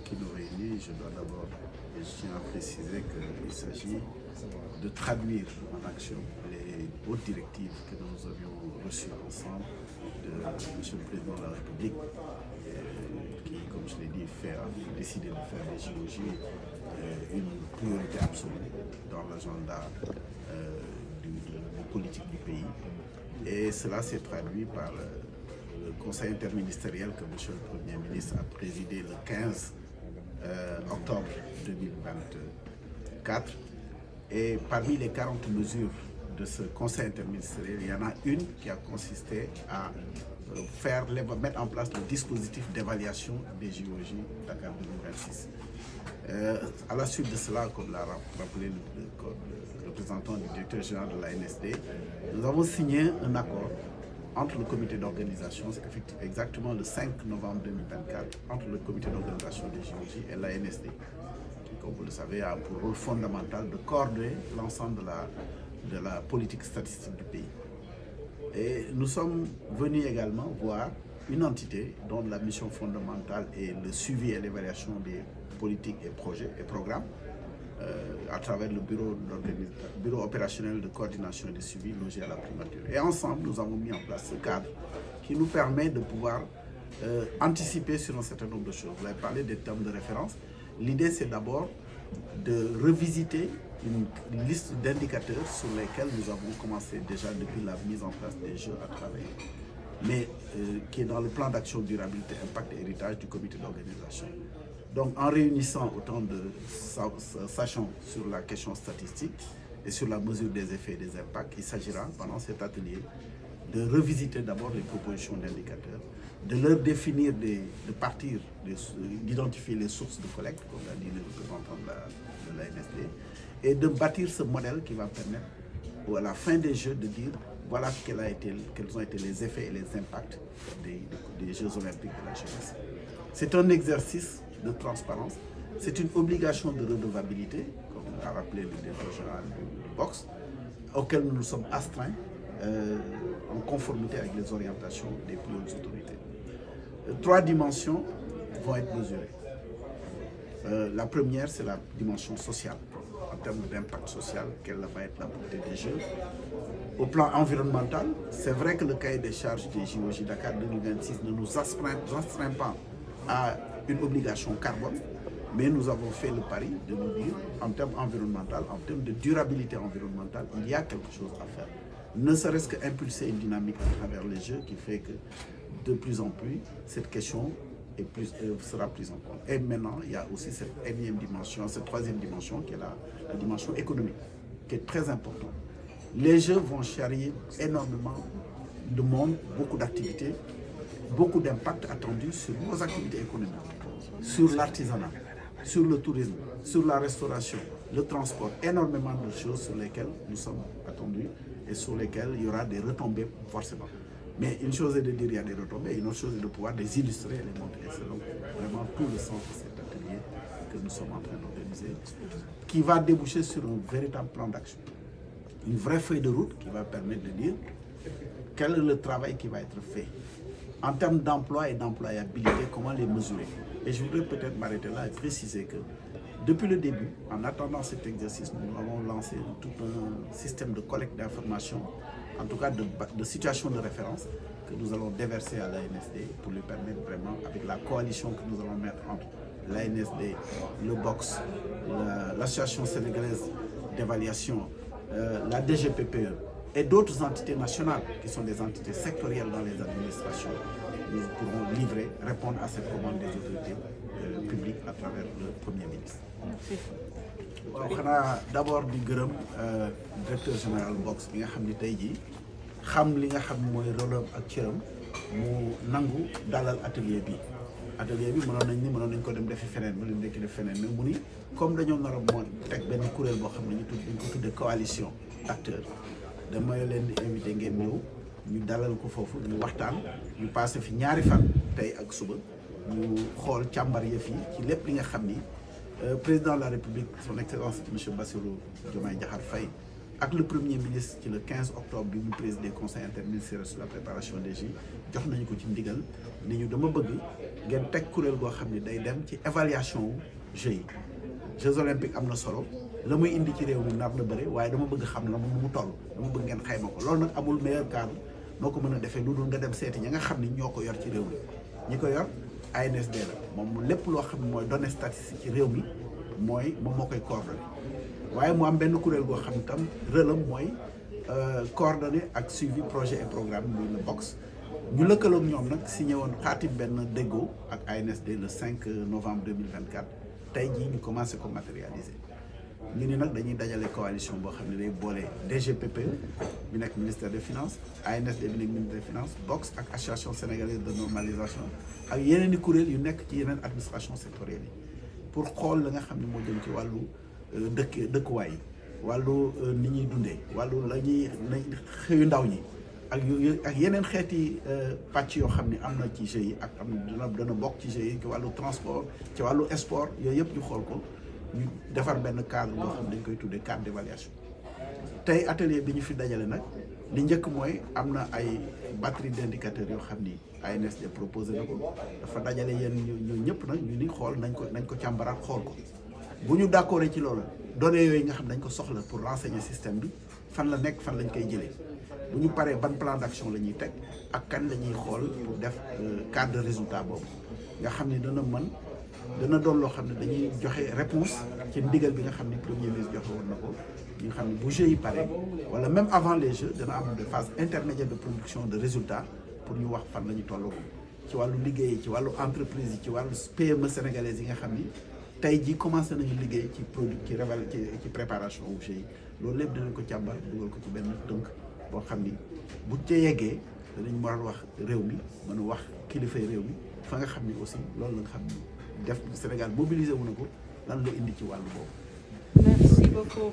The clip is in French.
qui nous réunit, je dois d'abord, et je tiens à préciser qu'il s'agit de traduire en action les hautes directives que nous avions reçues ensemble de M. le Président de la République, qui, comme je l'ai dit, a décidé de faire des JOJ une priorité absolue dans l'agenda politique du pays. Et cela s'est traduit par le conseil interministériel que M. le Premier ministre a présidé le 15 octobre 2024. Et parmi les 40 mesures de ce conseil interministériel, il y en a une qui a consisté à mettre en place le dispositif d'évaluation des JOJ Dakar 2026. À la suite de cela, comme l'a rappelé le représentant du directeur général de la NSD, nous avons signé un accord entre le comité d'organisation, c'est exactement le 5 novembre 2024, entre le comité d'organisation des JOJ et la NSD, qui, comme vous le savez, a pour rôle fondamental de coordonner l'ensemble de la politique statistique du pays. Et nous sommes venus également voir une entité dont la mission fondamentale est le suivi et l'évaluation des politiques et projets et programmes à travers le bureau opérationnel de coordination et de suivi logé à la primature. Et ensemble, nous avons mis en place ce cadre qui nous permet de pouvoir anticiper sur un certain nombre de choses. Vous avez parlé des termes de référence. L'idée, c'est d'abord de revisiter une liste d'indicateurs sur lesquels nous avons commencé déjà depuis la mise en place des jeux à travailler, mais qui est dans le plan d'action durabilité, impact et héritage du comité d'organisation. Donc en réunissant autant de sachants sur la question statistique et sur la mesure des effets et des impacts, il s'agira pendant cet atelier de revisiter d'abord les propositions d'indicateurs, de leur définir, d'identifier les sources de collecte, comme l'a dit le représentant de la NSD, et de bâtir ce modèle qui va permettre, à la fin des Jeux, de dire voilà quels ont été les effets et les impacts des Jeux olympiques de la jeunesse. C'est un exercice de transparence, c'est une obligation de redevabilité, comme l'a rappelé le directeur général du boxe, auquel nous nous sommes astreints en conformité avec les orientations des plus hautes autorités. 3 dimensions vont être mesurées. La première, c'est la dimension sociale, en termes d'impact social, quelle va être la portée des Jeux. Au plan environnemental, c'est vrai que le cahier des charges des JOJ Dakar 2026 ne nous astreint pas à une obligation carbone, mais nous avons fait le pari de nous dire, en termes environnementaux, en termes de durabilité environnementale, il y a quelque chose à faire. Ne serait-ce qu'impulser une dynamique à travers les Jeux qui fait que de plus en plus, cette question sera prise en compte. Et maintenant, il y a aussi cette énième dimension, cette 3e dimension qui est la dimension économique, qui est très importante. Les Jeux vont charrier énormément de monde, beaucoup d'activités, beaucoup d'impact attendus sur nos activités économiques, sur l'artisanat, sur le tourisme, sur la restauration, le transport, énormément de choses sur lesquelles nous sommes attendus et sur lesquelles il y aura des retombées forcément. Mais une chose est de dire qu'il y a des retombées, une autre chose est de pouvoir les illustrer et les montrer. C'est donc vraiment tout le sens de cet atelier que nous sommes en train d'organiser, qui va déboucher sur un véritable plan d'action. Une vraie feuille de route qui va permettre de dire quel est le travail qui va être fait. En termes d'emploi et d'employabilité, comment les mesurer. Et je voudrais peut-être m'arrêter là et préciser que depuis le début, en attendant cet exercice, nous avons lancé tout un système de collecte d'informations, en tout cas de situation de référence, que nous allons déverser à l'ANSD pour lui permettre vraiment, avec la coalition que nous allons mettre entre l'ANSD, le boxe, l'association sénégalaise d'évaluation, la DGPPE et d'autres entités nationales qui sont des entités sectorielles dans les administrations, nous pourrons livrer, répondre à cette commande des autorités publiques à travers le Premier ministre. waaw xanaa d'abord di gërëm directeur général boxe bi nga xam ni tey jii xam li nga xam mooy rôle ak cëram mu nangu dalal atelier bi mënoon nañ ko dem defi feneen mu leen dekki def feneen mais mu ni comme dañoo nar a teg benn kuréel boo xam ne dañ ko tudde coalition d'acteurs damay leen di invité ngeen ñëw ñu dalal ko foofu ñu waxtaan ñu passé fi ñaari fan tey ak suba ñu xool càmbar yëf yi ci lépp li nga xam ni président de la République, son Excellence M. Bassirou Diomaye Diakhar Faye, ak le premier ministre ci le 15 octobre bi mu présidé conseil interministériel sur la préparation des Jeux jox nañu ko ci ndigal ni ñu dama bëgg ngeen teg kuréel goo xam ne day dem ci évaluation Jeux yi Jeux olympiques am na solo la muy indi ci réew mi nar na bëri waaye dama bëgg xam la mu toll dama bëgg ngeen xayma ko loolu nag amul meilleur cadre noo ko mën a defee lu dul nga dem seeti ñi nga xam ni ñoo ko yor ci réew mi ñi ko yor ANSD la moom lépp loo xam ne mooy données statistiques ci réew mi moom moo koy coordonné waaye mu am benn kuréel goo xam ne tam rëlam mooy coordonné ak suivi projet et programme muy le BOX ñu lëkkaloog ñoom nag signé woon xaatim benn déggoo ak ANSD le 5 novembre 2024 tey jii ñu commencé ko matérialiser ñu ni nag dañuy dajale coalition boo xam ne day boole DGPP bi nekk ministère des finances ANSD bi nekk ministère des finances BOX ak association sénégalaise de normalisation ak yeneen i kuréel yu nekk ci yeneen administration sectorielle yi pour xool la nga xam ne moo jëm ci wàllu dëkkuwaay yi wàllu ni ñuy dundee wàllu la ñuy xëyu ndaw ñi ak yeneen xeeti pàcc yoo xam ne am na ci Jeux yi ak dana bokk ci Jeux yi ci wàllu transport ci wàllu sport yooyu yëpp ñu xool ko ñu defar benn cadre boo xam ne dañ koy tuddee cadre d'évaluation tey atelier bi ñu fi dajale nag li njëkk mooy am na ay batterie d'indicateurs yoo xam ni ANSD proposé na ko dafa dajale yéen ñu ñëpp nag ñu ni xool nañ ko càmbaraat xool ko bu ñu d'accord ci loolu données yooyu nga xam dañ ko soxla pour renseigner système bi fan la nekk fan lañ koy jëlee bu ñu paree ban plan d'action la ñuy teg ak kan la ñuy xool pour def cadre de résultat boobu nga xam ni dana doon loo xam ne dañuy joxe réponse ci ndigal bi nga xam ni premier ministre joxe woon na ko ñi nga xam ne bu Jeux yi pare wala même avant les Jeux dana am des phases intermédiaires de production de résultats pour ñu wax fan la ñu toll ci wàllu liggéey ci wàllu entreprise yi ci wàllu PME sénégalaise yi nga xam ni tey jii commencé nañu liggéey ci produit ci préparation wu Jeux yi loolu lépp dinañ ko càmbar dugal ko ci benn tënk boo xam ni bu ca yeggee danañ mën a wax réew mi mën a wax kilifay réew mi fa nga xam ni aussi loolu la nga xam ni def Sénégal mobilisé wu na ko lan la indi ci wàllu boobu. Merci beaucoup.